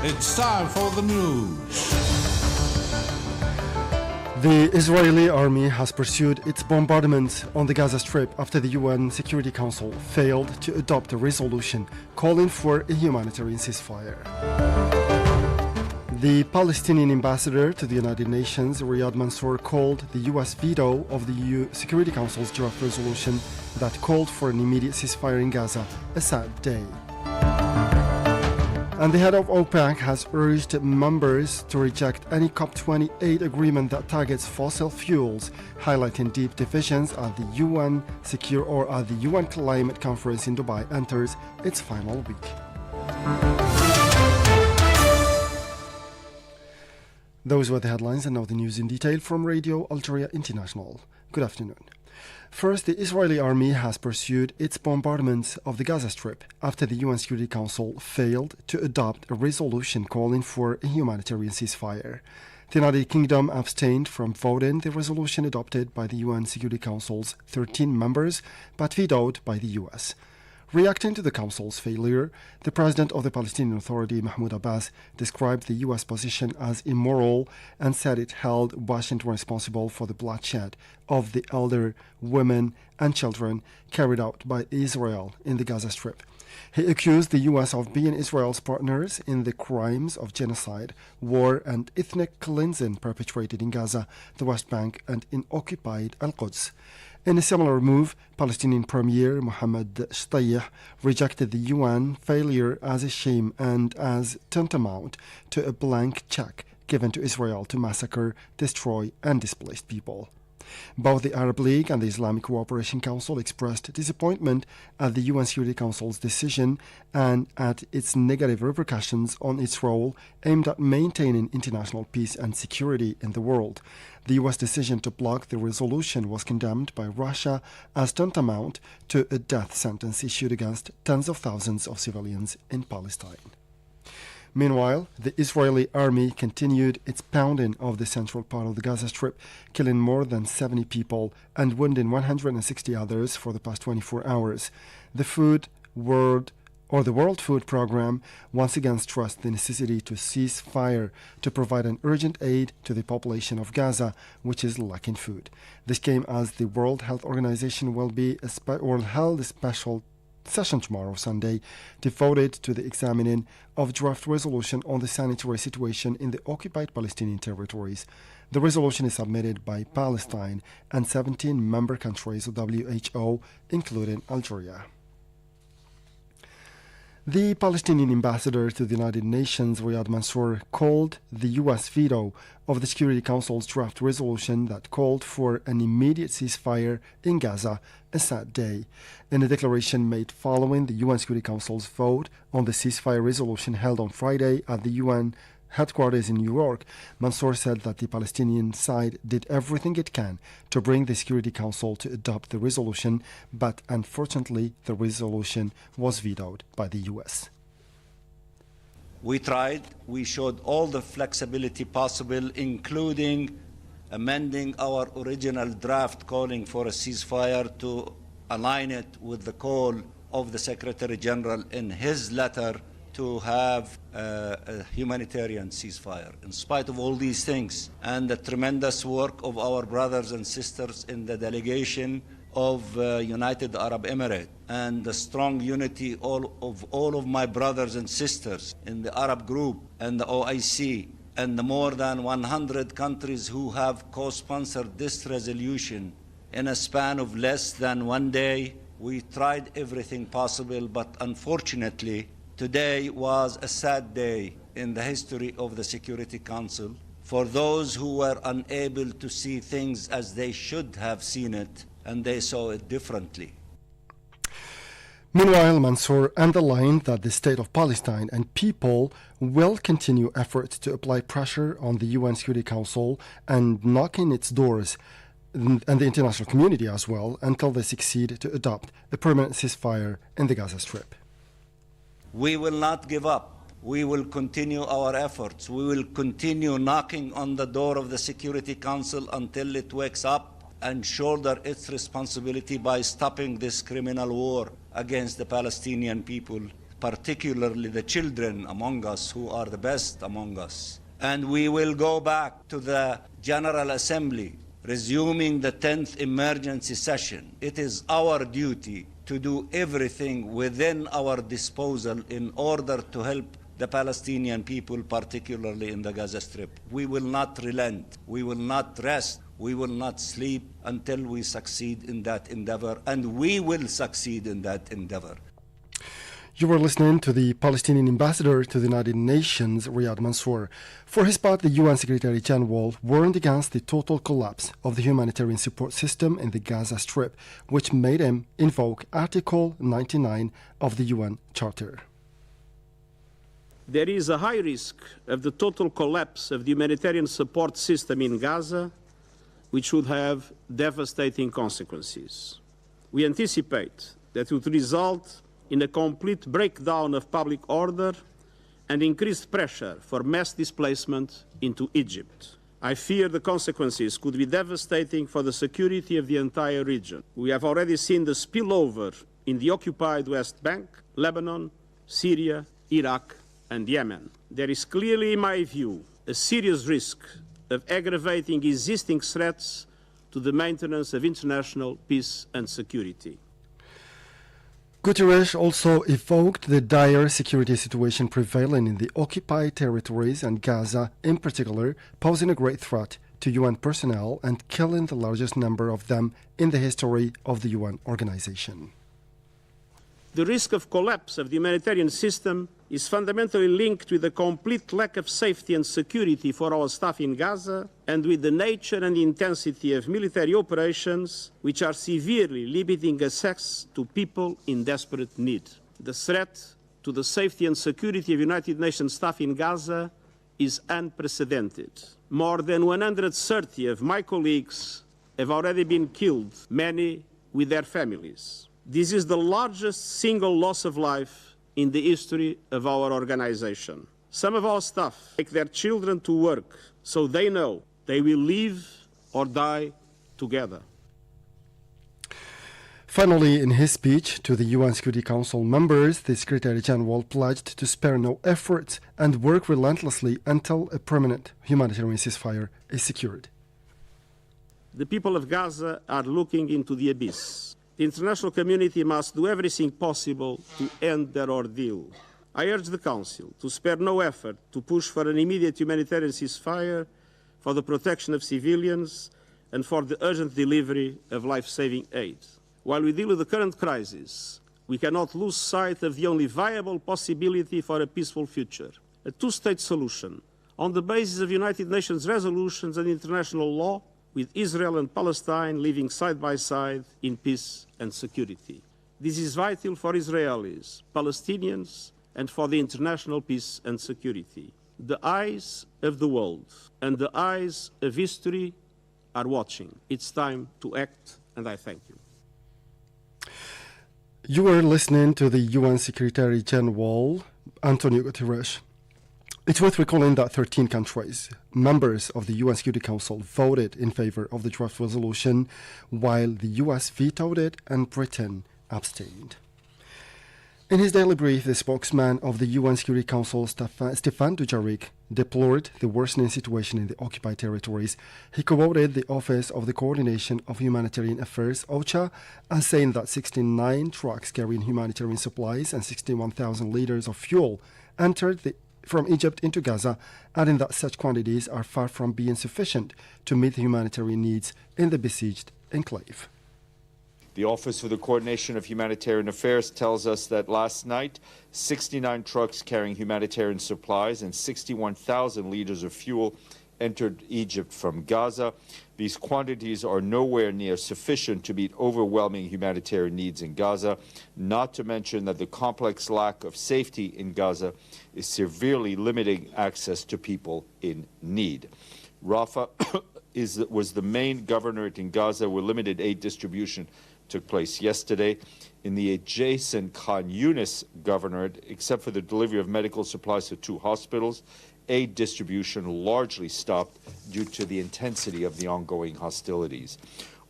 It's time for the news. The Israeli army has pursued its bombardment on the Gaza Strip after the UN Security Council failed to adopt a resolution calling for a humanitarian ceasefire. The Palestinian ambassador to the United Nations, Riyad Mansour, called the US veto of the EU Security Council's draft resolution that called for an immediate ceasefire in Gaza a sad day. And the head of OPEC has urged members to reject any COP28 agreement that targets fossil fuels, highlighting deep divisions as the UN Climate Conference in Dubai enters its final week. Those were the headlines, and now the news in detail from Radio Algeria International. Good afternoon. First, the Israeli army has pursued its bombardment of the Gaza Strip after the UN Security Council failed to adopt a resolution calling for a humanitarian ceasefire. The United Kingdom abstained from voting the resolution adopted by the UN Security Council's 13 members, but vetoed by the US. Reacting to the Council's failure, the President of the Palestinian Authority, Mahmoud Abbas, described the U.S. position as immoral and said it held Washington responsible for the bloodshed of the elder, women, and children carried out by Israel in the Gaza Strip. He accused the U.S. of being Israel's partners in the crimes of genocide, war, and ethnic cleansing perpetrated in Gaza, the West Bank, and in occupied Al-Quds. In a similar move, Palestinian Premier Mohammed Shtayeh rejected the UN failure as a shame and as tantamount to a blank check given to Israel to massacre, destroy, and displace people. Both the Arab League and the Islamic Cooperation Council expressed disappointment at the UN Security Council's decision and at its negative repercussions on its role aimed at maintaining international peace and security in the world. The U.S. decision to block the resolution was condemned by Russia as tantamount to a death sentence issued against tens of thousands of civilians in Palestine. Meanwhile, the Israeli army continued its pounding of the central part of the Gaza Strip, killing more than 70 people and wounding 160 others for the past 24 hours. The World Food Programme once again stressed the necessity to cease fire to provide an urgent aid to the population of Gaza, which is lacking food. This came as the World Health Organization will held a special session tomorrow, Sunday, devoted to the examining of draft resolution on the sanitary situation in the occupied Palestinian territories. The resolution is submitted by Palestine and 17 member countries of WHO, including Algeria. The Palestinian ambassador to the United Nations, Riyad Mansour, called the U.S. veto of the Security Council's draft resolution that called for an immediate ceasefire in Gaza a sad day. In a declaration made following the UN Security Council's vote on the ceasefire resolution held on Friday at the UN headquarters in New York, Mansour said that the Palestinian side did everything it can to bring the Security Council to adopt the resolution, but unfortunately the resolution was vetoed by the US. We tried, we showed all the flexibility possible, including amending our original draft calling for a ceasefire to align it with the call of the Secretary General in his letter to have a humanitarian ceasefire. In spite of all these things and the tremendous work of our brothers and sisters in the delegation of United Arab Emirates and the strong unity of all of my brothers and sisters in the Arab group and the OIC and the more than 100 countries who have co-sponsored this resolution in a span of less than 1 day, we tried everything possible, but unfortunately, today was a sad day in the history of the Security Council for those who were unable to see things as they should have seen it, and they saw it differently. Meanwhile, Mansour underlined that the state of Palestine and people will continue efforts to apply pressure on the UN Security Council and knocking its doors and the international community as well until they succeed to adopt a permanent ceasefire in the Gaza Strip. We will not give up. We will continue our efforts. We will continue knocking on the door of the Security Council until it wakes up and shoulder its responsibility by stopping this criminal war against the Palestinian people, particularly the children among us who are the best among us. And we will go back to the General Assembly, resuming the 10th emergency session. It is our duty to do everything within our disposal in order to help the Palestinian people, particularly in the Gaza Strip. We will not relent. We will not rest. We will not sleep until we succeed in that endeavor, and we will succeed in that endeavor. You were listening to the Palestinian ambassador to the United Nations, Riyad Mansour. For his part, the UN Secretary General warned against the total collapse of the humanitarian support system in the Gaza Strip, which made him invoke Article 99 of the UN Charter. There is a high risk of the total collapse of the humanitarian support system in Gaza, which would have devastating consequences. We anticipate that it would result in a complete breakdown of public order and increased pressure for mass displacement into Egypt. I fear the consequences could be devastating for the security of the entire region. We have already seen the spillover in the occupied West Bank, Lebanon, Syria, Iraq, and Yemen. There is clearly, in my view, a serious risk of aggravating existing threats to the maintenance of international peace and security. Guterres also evoked the dire security situation prevailing in the occupied territories and Gaza in particular, posing a great threat to UN personnel and killing the largest number of them in the history of the UN organization. The risk of collapse of the humanitarian system is fundamentally linked with the complete lack of safety and security for our staff in Gaza and with the nature and intensity of military operations which are severely limiting access to people in desperate need. The threat to the safety and security of United Nations staff in Gaza is unprecedented. More than 130 of my colleagues have already been killed, many with their families. This is the largest single loss of life in the history of our organization. Some of our staff take their children to work so they know they will live or die together. Finally, in his speech to the UN Security Council members, the Secretary General pledged to spare no efforts and work relentlessly until a permanent humanitarian ceasefire is secured. The people of Gaza are looking into the abyss. The international community must do everything possible to end their ordeal. I urge the Council to spare no effort to push for an immediate humanitarian ceasefire, for the protection of civilians, and for the urgent delivery of life-saving aid. While we deal with the current crisis, we cannot lose sight of the only viable possibility for a peaceful future, a two-state solution on the basis of United Nations resolutions and international law, with Israel and Palestine living side by side in peace and security. This is vital for Israelis, Palestinians, and for the international peace and security. The eyes of the world and the eyes of history are watching. It's time to act, and I thank you. You are listening to the UN Secretary General, Antonio Guterres. It's worth recalling that 13 countries, members of the UN Security Council, voted in favor of the draft resolution, while the US vetoed it and Britain abstained. In his daily brief, the spokesman of the UN Security Council, Stefan Dujarric, deplored the worsening situation in the occupied territories. He quoted the Office of the Coordination of Humanitarian Affairs, OCHA, as saying that 69 trucks carrying humanitarian supplies and 61,000 liters of fuel entered from Egypt into Gaza, adding that such quantities are far from being sufficient to meet the humanitarian needs in the besieged enclave. The Office for the Coordination of Humanitarian Affairs tells us that last night, 69 trucks carrying humanitarian supplies and 61,000 liters of fuel entered Egypt from Gaza. These quantities are nowhere near sufficient to meet overwhelming humanitarian needs in Gaza, not to mention that the complex lack of safety in Gaza is severely limiting access to people in need. Rafah was the main governorate in Gaza where limited aid distribution took place yesterday. In the adjacent Khan Yunis governorate, except for the delivery of medical supplies to 2 hospitals, aid distribution largely stopped due to the intensity of the ongoing hostilities.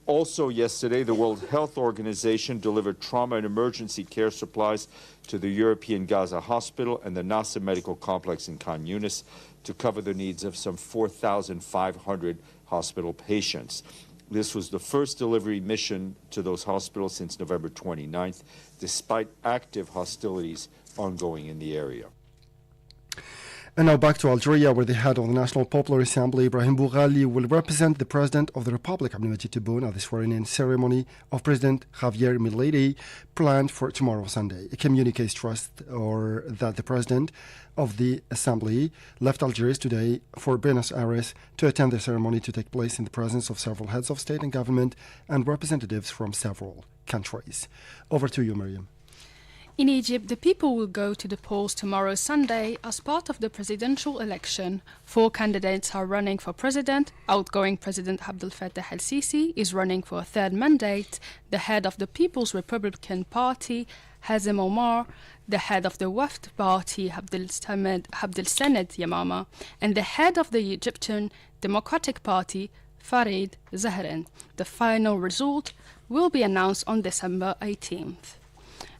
Also yesterday, the World Health Organization delivered trauma and emergency care supplies to the European Gaza Hospital and the Nasser Medical Complex in Khan Yunis to cover the needs of some 4,500 hospital patients. This was the first delivery mission to those hospitals since November 29th, despite active hostilities ongoing in the area. And now back to Algeria, where the head of the National Popular Assembly, Ibrahim Boughali, will represent the President of the Republic, Abdelmajid Tebboune, at the swearing-in ceremony of President Javier Milei, planned for tomorrow, Sunday. A communique stressed that the President of the Assembly left Algiers today for Buenos Aires to attend the ceremony to take place in the presence of several heads of state and government and representatives from several countries. Over to you, Miriam. In Egypt, the people will go to the polls tomorrow, Sunday, as part of the presidential election. 4 candidates are running for president. Outgoing President Abdel Fattah el-Sisi is running for a 3rd mandate. The head of the People's Republican Party, Hazem Omar, the head of the Wafd Party, Abdel Samad Yamama, and the head of the Egyptian Democratic Party, Farid Zahran. The final result will be announced on December 18th.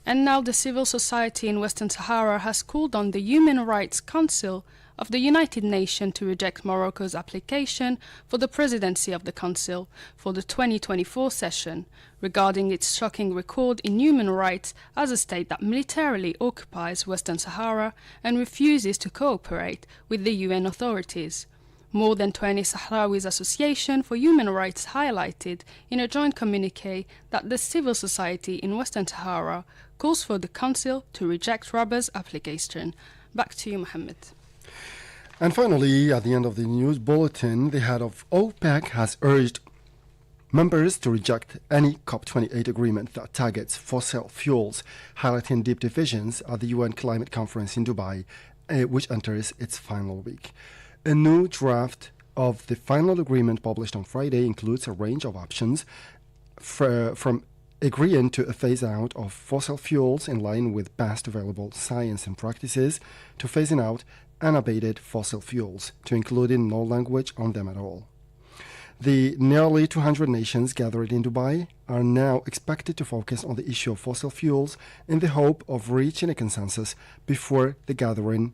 And now the civil society in Western Sahara has called on the Human Rights Council of the United Nations to reject Morocco's application for the presidency of the Council for the 2024 session, regarding its shocking record in human rights as a state that militarily occupies Western Sahara and refuses to cooperate with the UN authorities. More than 20 Sahrawis Association for Human Rights highlighted in a joint communique that the civil society in Western Sahara calls for the Council to reject Rabat's application. Back to you, Mohammed. And finally, at the end of the news bulletin, the head of OPEC has urged members to reject any COP28 agreement that targets fossil fuels, highlighting deep divisions at the UN Climate Conference in Dubai, which enters its final week. A new draft of the final agreement published on Friday includes a range of options from agreeing to a phase-out of fossil fuels in line with best available science and practices to phasing out unabated fossil fuels, to including no language on them at all. The nearly 200 nations gathered in Dubai are now expected to focus on the issue of fossil fuels in the hope of reaching a consensus before the gathering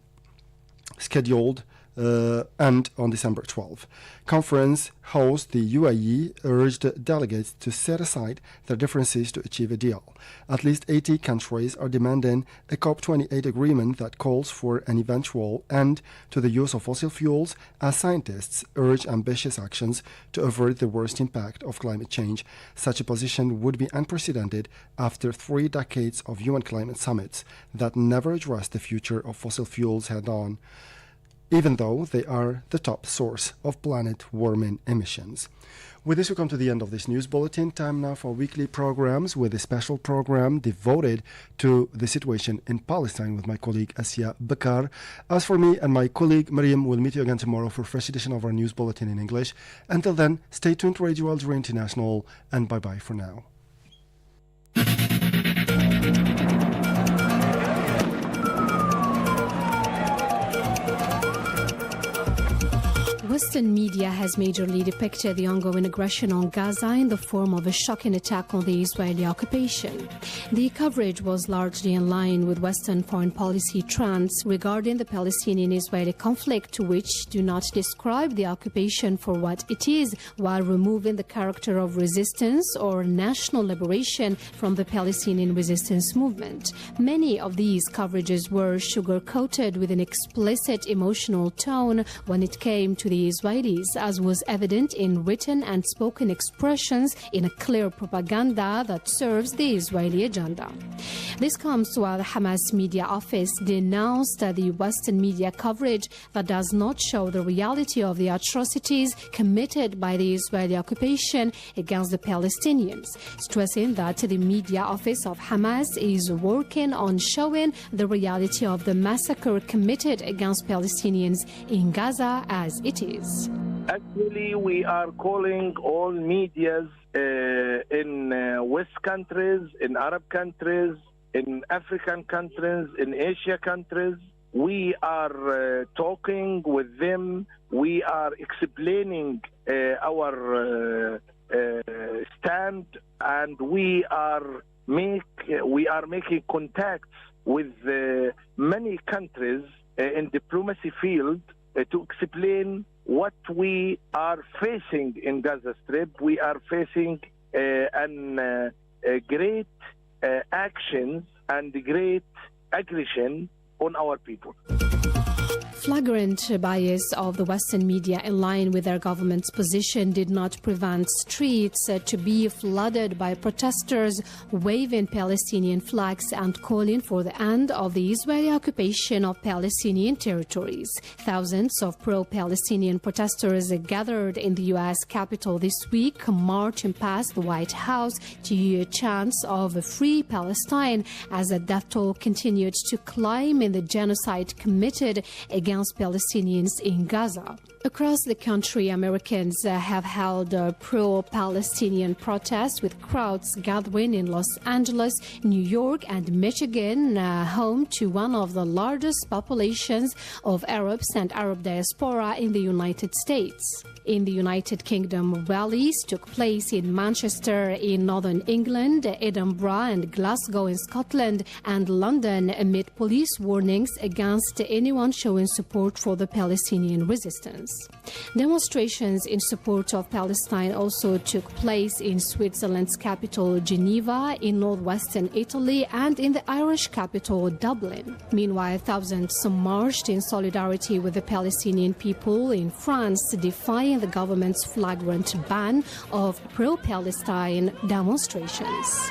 scheduled and on December 12. Conference host, the UAE, urged delegates to set aside their differences to achieve a deal. At least 80 countries are demanding a COP28 agreement that calls for an eventual end to the use of fossil fuels, as scientists urge ambitious actions to avert the worst impact of climate change. Such a position would be unprecedented after 3 decades of UN climate summits that never addressed the future of fossil fuels head-on, even though they are the top source of planet-warming emissions. With this, we come to the end of this news bulletin. Time now for weekly programs, with a special program devoted to the situation in Palestine with my colleague Asia Bakar. As for me and my colleague Mariam, we'll meet you again tomorrow for a fresh edition of our news bulletin in English. Until then, stay tuned to Radio Algeria International, and bye-bye for now. Western media has majorly depicted the ongoing aggression on Gaza in the form of a shocking attack on the Israeli occupation. The coverage was largely in line with Western foreign policy trends regarding the Palestinian-Israeli conflict, which do not describe the occupation for what it is, while removing the character of resistance or national liberation from the Palestinian resistance movement. Many of these coverages were sugar-coated with an explicit emotional tone when it came to the Israelis, as was evident in written and spoken expressions in a clear propaganda that serves the Israeli agenda. This comes while the Hamas media office denounced the Western media coverage that does not show the reality of the atrocities committed by the Israeli occupation against the Palestinians, stressing that the media office of Hamas is working on showing the reality of the massacre committed against Palestinians in Gaza as it is. Actually, we are calling all medias in West countries, in Arab countries, in African countries, in Asia countries. We are talking with them. We are explaining our stand, and we are making contacts with many countries in diplomacy field to explain what we are facing in Gaza Strip. We are facing great actions and great aggression on our people. Flagrant bias of the Western media in line with their government's position did not prevent streets to be flooded by protesters waving Palestinian flags and calling for the end of the Israeli occupation of Palestinian territories. Thousands of pro-Palestinian protesters gathered in the U.S. Capitol this week, marching past the White House to hear chants of a free Palestine as the death toll continued to climb in the genocide committed against Palestinians in Gaza. Across the country, Americans have held pro-Palestinian protests with crowds gathering in Los Angeles, New York and Michigan, home to one of the largest populations of Arabs and Arab diaspora in the United States. In the United Kingdom, rallies took place in Manchester in northern England, Edinburgh and Glasgow in Scotland, and London amid police warnings against anyone showing support for the Palestinian resistance. Demonstrations in support of Palestine also took place in Switzerland's capital, Geneva, in northwestern Italy, and in the Irish capital, Dublin. Meanwhile, thousands marched in solidarity with the Palestinian people in France, defying the government's flagrant ban of pro-Palestine demonstrations.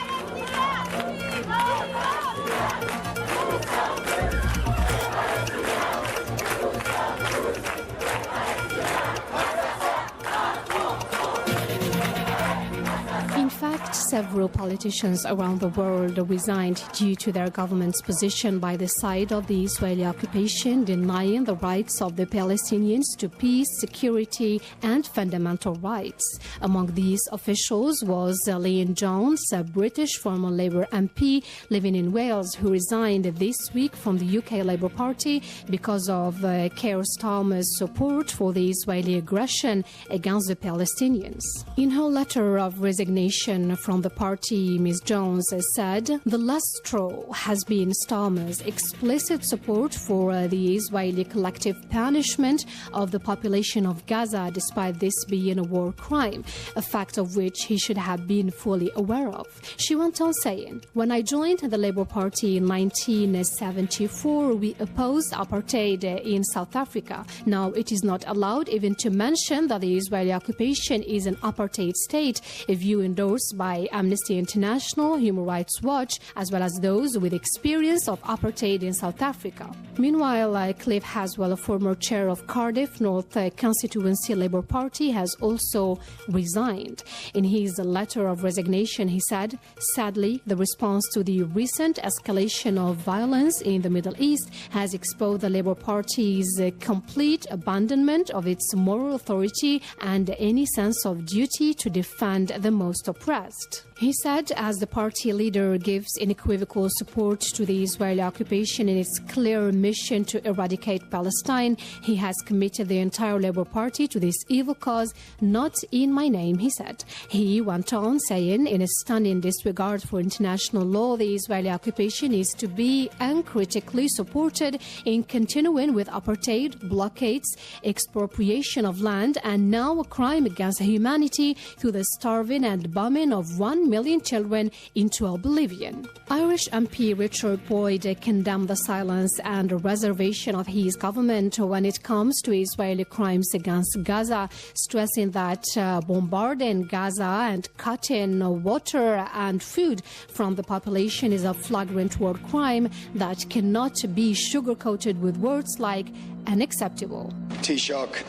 In fact, several politicians around the world resigned due to their government's position by the side of the Israeli occupation, denying the rights of the Palestinians to peace, security and fundamental rights. Among these officials was Liam Jones, a British former Labour MP living in Wales, who resigned this week from the UK Labour Party because of Keir Starmer's support for the Israeli aggression against the Palestinians. In her letter of resignation from the party, Ms. Jones said, "The last straw has been Starmer's explicit support for the Israeli collective punishment of the population of Gaza, despite this being a war crime, a fact of which he should have been fully aware of." She went on saying, "When I joined the Labour Party in 1974, we opposed apartheid in South Africa. Now it is not allowed even to mention that the Israeli occupation is an apartheid state, a view endorsed by Amnesty International, Human Rights Watch, as well as those with experience of apartheid in South Africa." Meanwhile, Cliff Haswell, a former chair of Cardiff North Constituency Labour Party, has also resigned. In his letter of resignation, he said, "Sadly, the response to the recent escalation of violence in the Middle East has exposed the Labour Party's complete abandonment of its moral authority and any sense of duty to defend the most oppressed." He said, as the party leader gives unequivocal support to the Israeli occupation in its clear mission to eradicate Palestine, he has committed the entire Labour Party to this evil cause, not in my name, he said. He went on saying, in a stunning disregard for international law, the Israeli occupation is to be uncritically supported in continuing with apartheid, blockades, expropriation of land, and now a crime against humanity through the starving and bombing of 1 million children into oblivion. Irish MP Richard Boyd condemned the silence and reservation of his government when it comes to Israeli crimes against Gaza, stressing that bombarding Gaza and cutting water and food from the population is a flagrant war crime that cannot be sugar-coated with words like unacceptable. Taoiseach,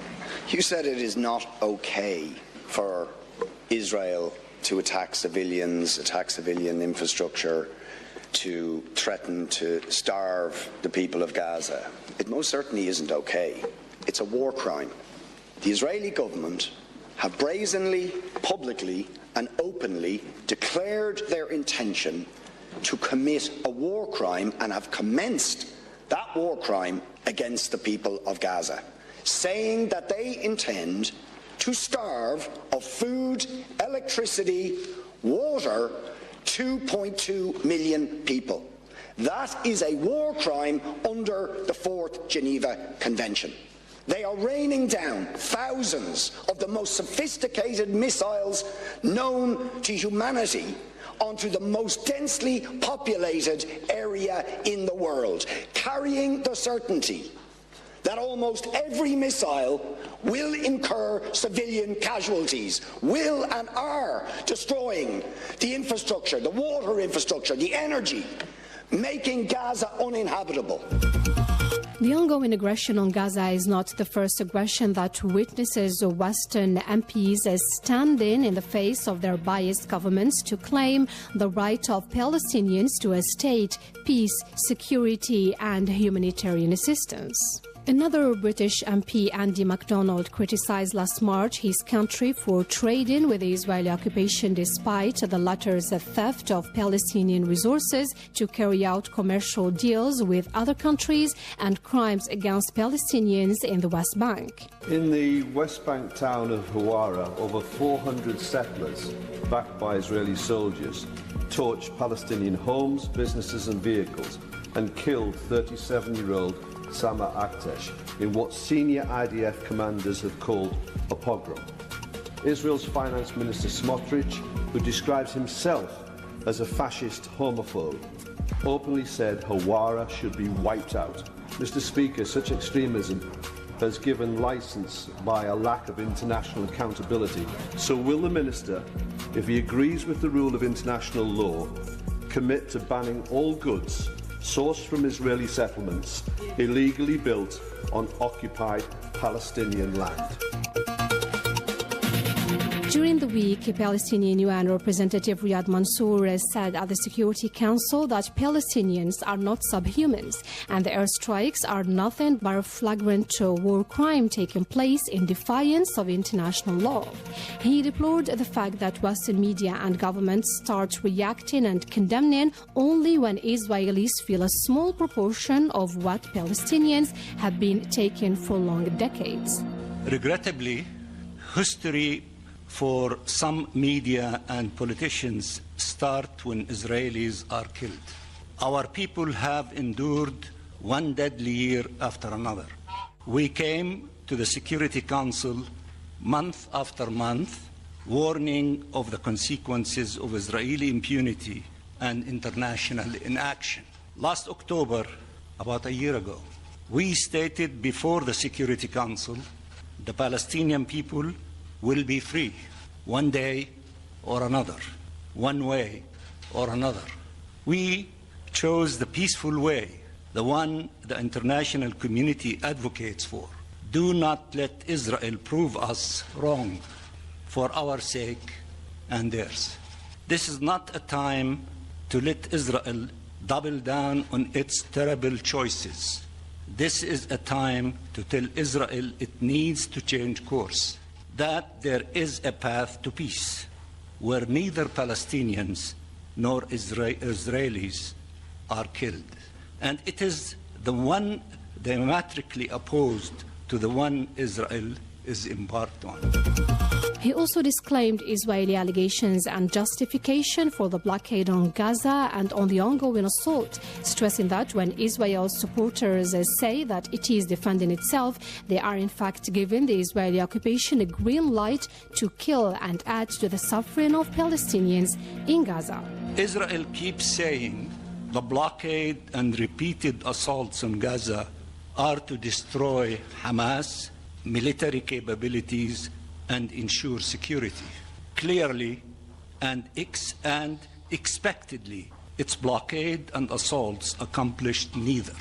you said it is not okay for Israel to attack civilians, attack civilian infrastructure, to threaten to starve the people of Gaza. It most certainly isn't okay. It's a war crime. The Israeli government have brazenly, publicly and openly declared their intention to commit a war crime and have commenced that war crime against the people of Gaza, saying that they intend to starve of food, electricity, water 2.2 million people. That is a war crime under the 4th Geneva Convention. They are raining down thousands of the most sophisticated missiles known to humanity onto the most densely populated area in the world, carrying the certainty that almost every missile will incur civilian casualties, will and are destroying the infrastructure, the water infrastructure, the energy, making Gaza uninhabitable. The ongoing aggression on Gaza is not the first aggression that witnesses Western MPs standing in the face of their biased governments to claim the right of Palestinians to a state, peace, security and humanitarian assistance. Another British MP, Andy MacDonald, criticised last March his country for trading with the Israeli occupation despite the latter's theft of Palestinian resources to carry out commercial deals with other countries and crimes against Palestinians in the West Bank. In the West Bank town of Hawara, over 400 settlers, backed by Israeli soldiers, torched Palestinian homes, businesses and vehicles and killed 37-year-old Sama Aktesh in what senior IDF commanders have called a pogrom. Israel's Finance Minister Smotrich, who describes himself as a fascist homophobe, openly said Hawara should be wiped out. Mr. Speaker, such extremism has given licence by a lack of international accountability. So will the Minister, if he agrees with the rule of international law, commit to banning all goods sourced from Israeli settlements illegally built on occupied Palestinian land? During the week, Palestinian UN representative Riyad Mansour said at the Security Council that Palestinians are not subhumans and the airstrikes are nothing but a flagrant war crime taking place in defiance of international law. He deplored the fact that Western media and governments start reacting and condemning only when Israelis feel a small proportion of what Palestinians have been taking for long decades. Regrettably, history for some media and politicians start when Israelis are killed. Our people have endured one deadly year after another. We came to the Security Council month after month, warning of the consequences of Israeli impunity and international inaction. Last October, about a year ago, we stated before the Security Council the Palestinian people will be free one day or another, one way or another. We chose the peaceful way, the one the international community advocates for. Do not let Israel prove us wrong for our sake and theirs. This is not a time to let Israel double down on its terrible choices. This is a time to tell Israel it needs to change course, that there is a path to peace where neither Palestinians nor Israelis are killed. And it is the one diametrically opposed to the one Israel is embarked on. He also disclaimed Israeli allegations and justification for the blockade on Gaza and on the ongoing assault, stressing that when Israel's supporters say that it is defending itself, they are in fact giving the Israeli occupation a green light to kill and add to the suffering of Palestinians in Gaza. Israel keeps saying the blockade and repeated assaults on Gaza are to destroy Hamas, military capabilities, and ensure security. Clearly and expectedly, its blockade and assaults accomplished neither.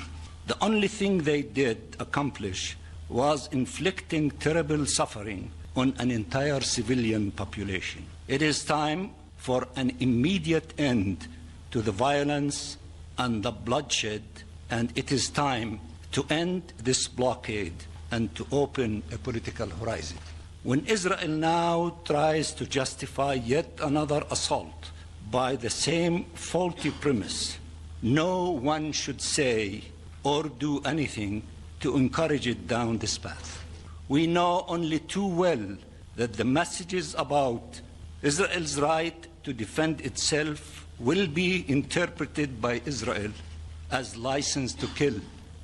The only thing they did accomplish was inflicting terrible suffering on an entire civilian population. It is time for an immediate end to the violence and the bloodshed, and it is time to end this blockade and to open a political horizon. When Israel now tries to justify yet another assault by the same faulty premise, no one should say or do anything to encourage it down this path. We know only too well that the messages about Israel's right to defend itself will be interpreted by Israel as license to kill,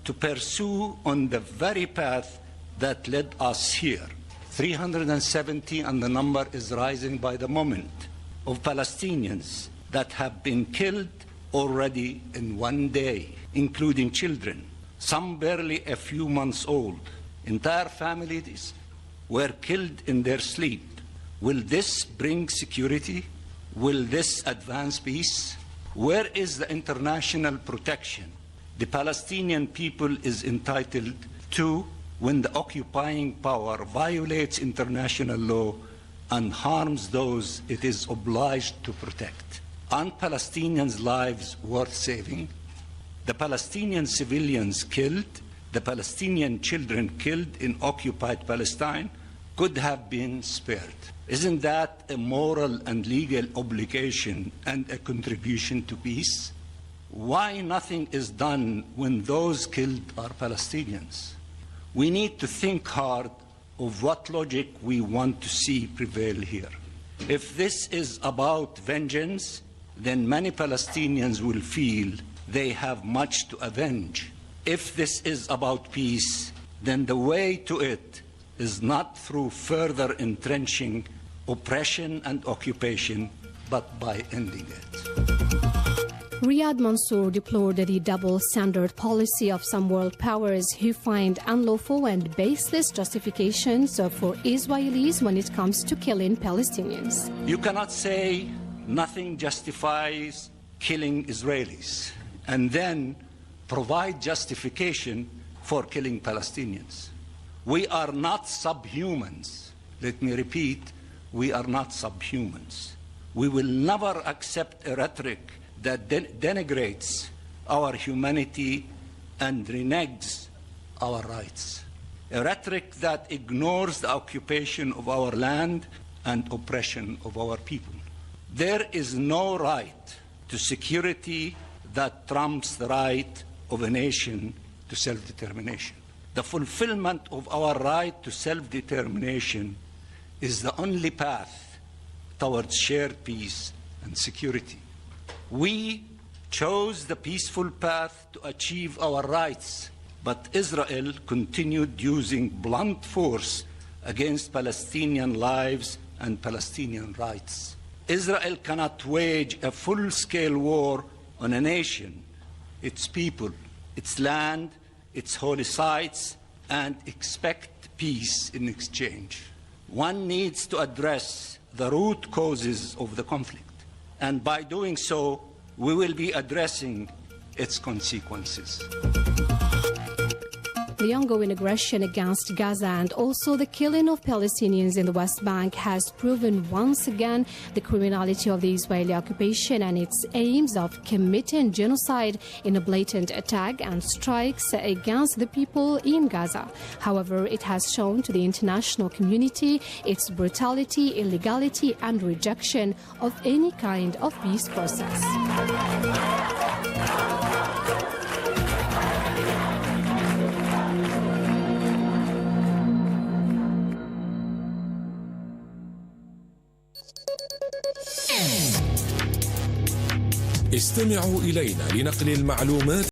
to pursue on the very path that led us here. 370, and the number is rising by the moment, of Palestinians that have been killed already in one day, including children, some barely a few months old. Entire families were killed in their sleep. Will this bring security? Will this advance peace? Where is the international protection the Palestinian people is entitled to when the occupying power violates international law and harms those it is obliged to protect? Aren't Palestinians' lives worth saving? The Palestinian civilians killed, the Palestinian children killed in occupied Palestine could have been spared. Isn't that a moral and legal obligation and a contribution to peace? Why nothing is done when those killed are Palestinians? We need to think hard of what logic we want to see prevail here. If this is about vengeance, then many Palestinians will feel they have much to avenge. If this is about peace, then the way to it is not through further entrenching oppression and occupation, but by ending it. Riyad Mansour deplored the double standard policy of some world powers who find unlawful and baseless justifications for Israelis when it comes to killing Palestinians. You cannot say nothing justifies killing Israelis and then provide justification for killing Palestinians. We are not subhumans. Let me repeat, we are not subhumans. We will never accept a rhetoric that denigrates our humanity and reneges our rights. A rhetoric that ignores the occupation of our land and oppression of our people. There is no right to security that trumps the right of a nation to self-determination. The fulfillment of our right to self-determination is the only path towards shared peace and security. We chose the peaceful path to achieve our rights, but Israel continued using blunt force against Palestinian lives and Palestinian rights. Israel cannot wage a full-scale war on a nation, its people, its land, its holy sites, and expect peace in exchange. One needs to address the root causes of the conflict, and by doing so, we will be addressing its consequences. The ongoing aggression against Gaza and also the killing of Palestinians in the West Bank has proven once again the criminality of the Israeli occupation and its aims of committing genocide in a blatant attack and strikes against the people in Gaza. However, it has shown to the international community its brutality, illegality and rejection of any kind of peace process. استمعوا إلينا لنقل المعلومات